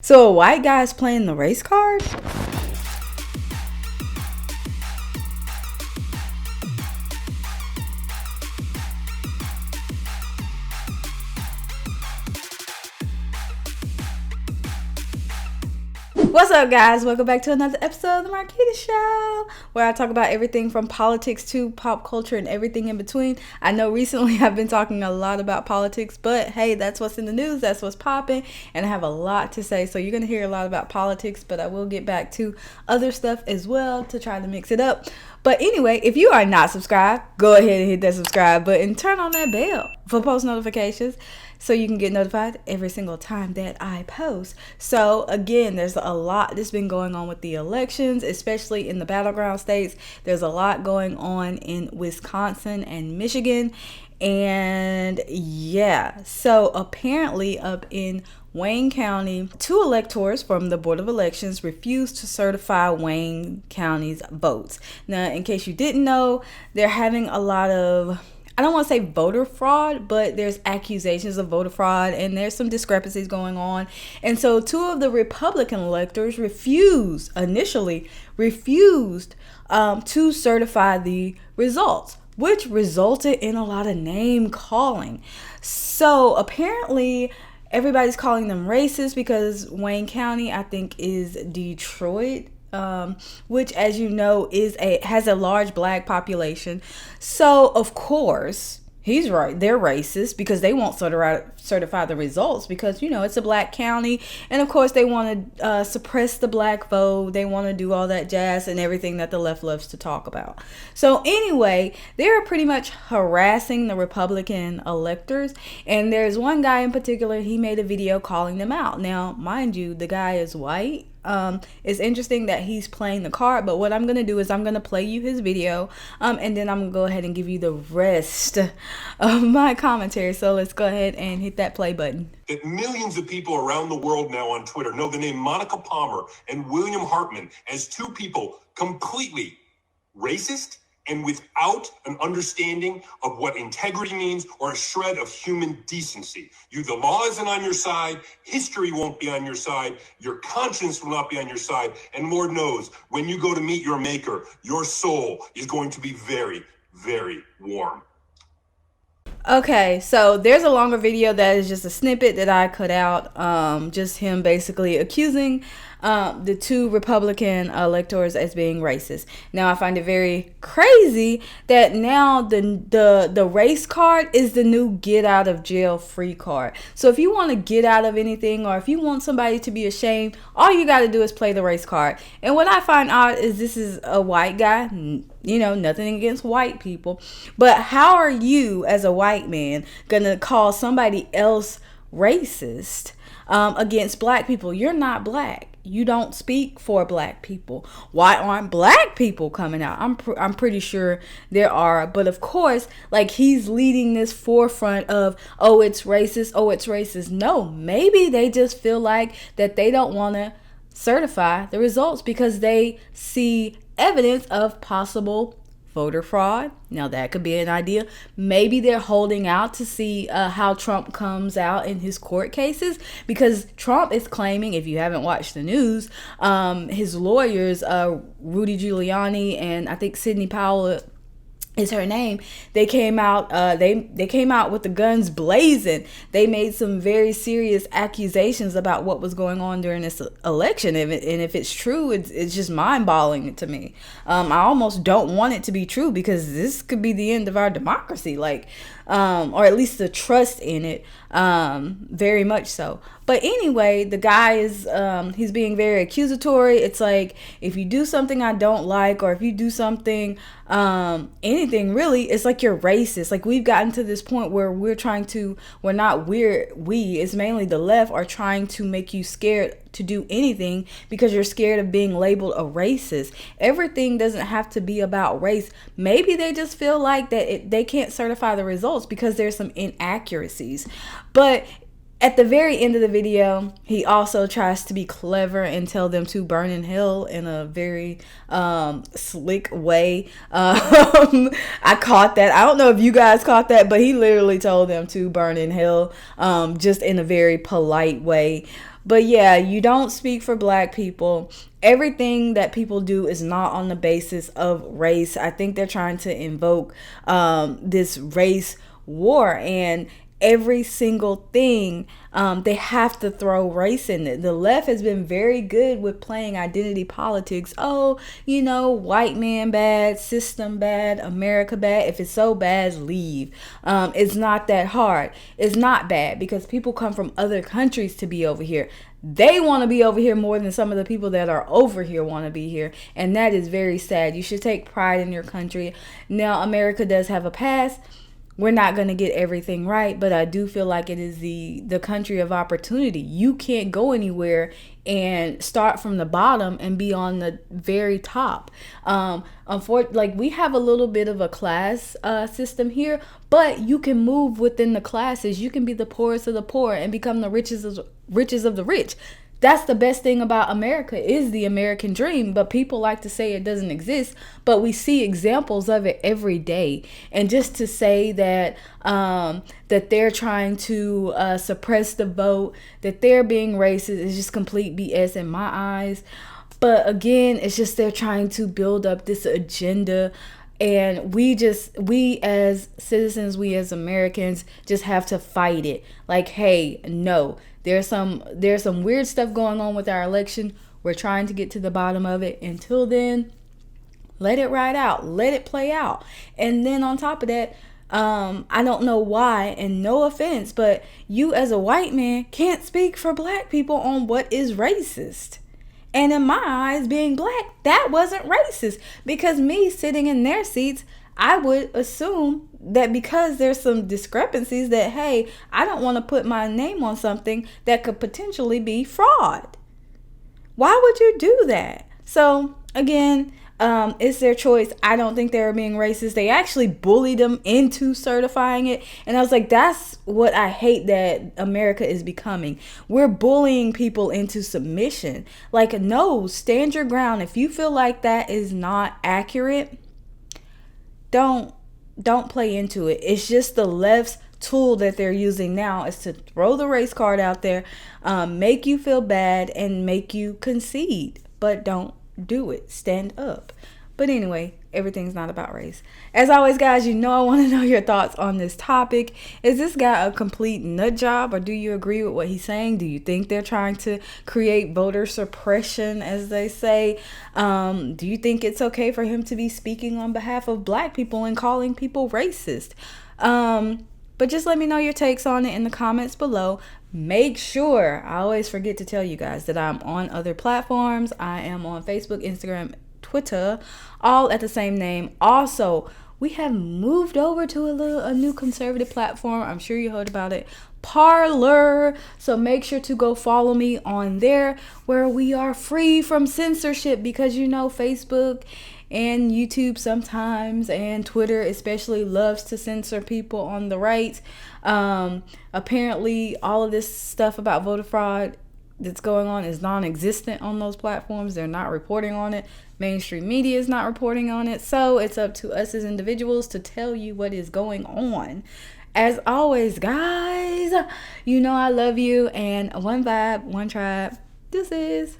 So a white guy's playing the race card? What's up, guys? Welcome back to another episode of the Marquita Show, where I talk about everything from politics to pop culture and everything in between. I know recently I've been talking a lot about politics, but hey, that's what's in the news, that's what's popping, and I have a lot to say. So you're going to hear a lot about politics, but I will get back to other stuff as well to try to mix it up. But anyway, if you are not subscribed, go ahead and hit that subscribe button. Turn on that bell for post notifications so you can get notified every single time that I post. So again, there's a lot that's been going on with the elections, especially in the battleground states. There's a lot going on in Wisconsin and Michigan. And yeah, so apparently up in Wayne County, 2 electors from the Board of Elections refused to certify Wayne County's votes. Now, in case you didn't know, they're having a lot of, I don't want to say voter fraud, but there's accusations of voter fraud and there's some discrepancies going on. And so 2 of the Republican electors initially refused to certify the results, which resulted in a lot of name calling. So apparently everybody's calling them racist because Wayne County, I think, is Detroit, which, as you know, has a large black population. So of course he's right, they're racist because they won't certify the results because, you know, it's a black county, and of course they want to suppress the black vote. They want to do all that jazz and everything that the left loves to talk about. So anyway, they're pretty much harassing the Republican electors, and there's one guy in particular, he made a video calling them out. Now, mind you, the guy is white. It's interesting that he's playing the card, but what I'm going to do is I'm going to play you his video, and then I'm going to go ahead and give you the rest of my commentary. So let's go ahead and hit that play button. That millions of people around the world now on Twitter know the name Monica Palmer and William Hartman as 2 people completely racist and without an understanding of what integrity means or a shred of human decency. The law isn't on your side, history won't be on your side, your conscience will not be on your side, and Lord knows, when you go to meet your maker, your soul is going to be very, very warm. Okay, so there's a longer video that is just a snippet that I cut out, just him basically accusing the 2 Republican electors as being racist. Now, I find it very crazy that now the race card is the new get out of jail free card. So if you want to get out of anything, or if you want somebody to be ashamed, all you got to do is play the race card. And what I find odd is this is a white guy. You know, nothing against white people, but how are you as a white man gonna call somebody else racist against black people? You're not black. You don't speak for black people. Why aren't black people coming out? I'm pretty sure there are, but of course, like, he's leading this forefront of, oh, it's racist, oh, it's racist. No, maybe they just feel like that they don't want to certify the results because they see evidence of possible voter fraud. Now, that could be an idea. Maybe they're holding out to see how Trump comes out in his court cases, because Trump is claiming, if you haven't watched the news, his lawyers, Rudy Giuliani and I think Sidney Powell is her name, they came out they came out with the guns blazing. They made some very serious accusations about what was going on during this election, and if it's true, it's just mind-boggling to me. I almost don't want it to be true, because this could be the end of our democracy, like, or at least the trust in it, very much so. But anyway, the guy is he's being very accusatory. It's like, if you do something I don't like, or if you do something anything really, it's like you're racist. Like, we've gotten to this point where it's mainly the left are trying to make you scared to do anything because you're scared of being labeled a racist. Everything doesn't have to be about race. Maybe they just feel like that they can't certify the results because there's some inaccuracies. But at the very end of the video, he also tries to be clever and tell them to burn in hell in a very slick way. I caught that. I don't know if you guys caught that, but he literally told them to burn in hell, just in a very polite way. But yeah, you don't speak for black people. Everything that people do is not on the basis of race. I think they're trying to invoke this race war, and every single thing they have to throw race in it. The left has been very good with playing identity politics. Oh, you know, white man bad, system bad, America bad. If it's so bad, leave. It's not that hard. It's not bad because people come from other countries to be over here. They want to be over here more than some of the people that are over here want to be here, and that is very sad. You should take pride in your country. Now, America does have a past. We're not going to get everything right, but I do feel like it is the country of opportunity. You can't go anywhere and start from the bottom and be on the very top. Like, we have a little bit of a class system here, but you can move within the classes. You can be the poorest of the poor and become the richest of the rich. That's the best thing about America, is the American dream. But people like to say it doesn't exist, but we see examples of it every day. And just to say that that they're trying to suppress the vote, that they're being racist, is just complete BS in my eyes. But again, it's just they're trying to build up this agenda. And we as citizens, we as Americans just have to fight it. Like, hey, no, there's some weird stuff going on with our election. We're trying to get to the bottom of it. Until then, let it ride out. Let it play out. And then on top of that, I don't know why, and no offense, but you as a white man can't speak for black people on what is racist. And in my eyes, being black, that wasn't racist. Because me sitting in their seats, I would assume that because there's some discrepancies that, hey, I don't want to put my name on something that could potentially be fraud. Why would you do that? So, again, it's their choice. I don't think they were being racist. They actually bullied them into certifying it. And I was like, that's what I hate that America is becoming. We're bullying people into submission. Like, no, stand your ground. If you feel like that is not accurate, don't play into it. It's just the left's tool that they're using now, is to throw the race card out there, make you feel bad, and make you concede. But don't do it. Stand up. But anyway, everything's not about race. As always, guys, I want to know your thoughts on this topic. Is this guy a complete nut job, or do you agree with what he's saying? Do you think they're trying to create voter suppression, as they say? Do you think it's okay for him to be speaking on behalf of black people and calling people racist? But just let me know your takes on it in the comments below. Make sure, I always forget to tell you guys, that I'm on other platforms. I am on Facebook, Instagram, Twitter, all at the same name. Also, we have moved over to a new conservative platform. I'm sure you heard about it, Parler. So make sure to go follow me on there, where we are free from censorship, because Facebook and YouTube sometimes, and Twitter especially, loves to censor people on the right. Apparently all of this stuff about voter fraud that's going on is non-existent on those platforms. They're not reporting on it. Mainstream media is not reporting on it. So it's up to us as individuals to tell you what is going on. As always, guys, I love you, and one vibe, one tribe. This is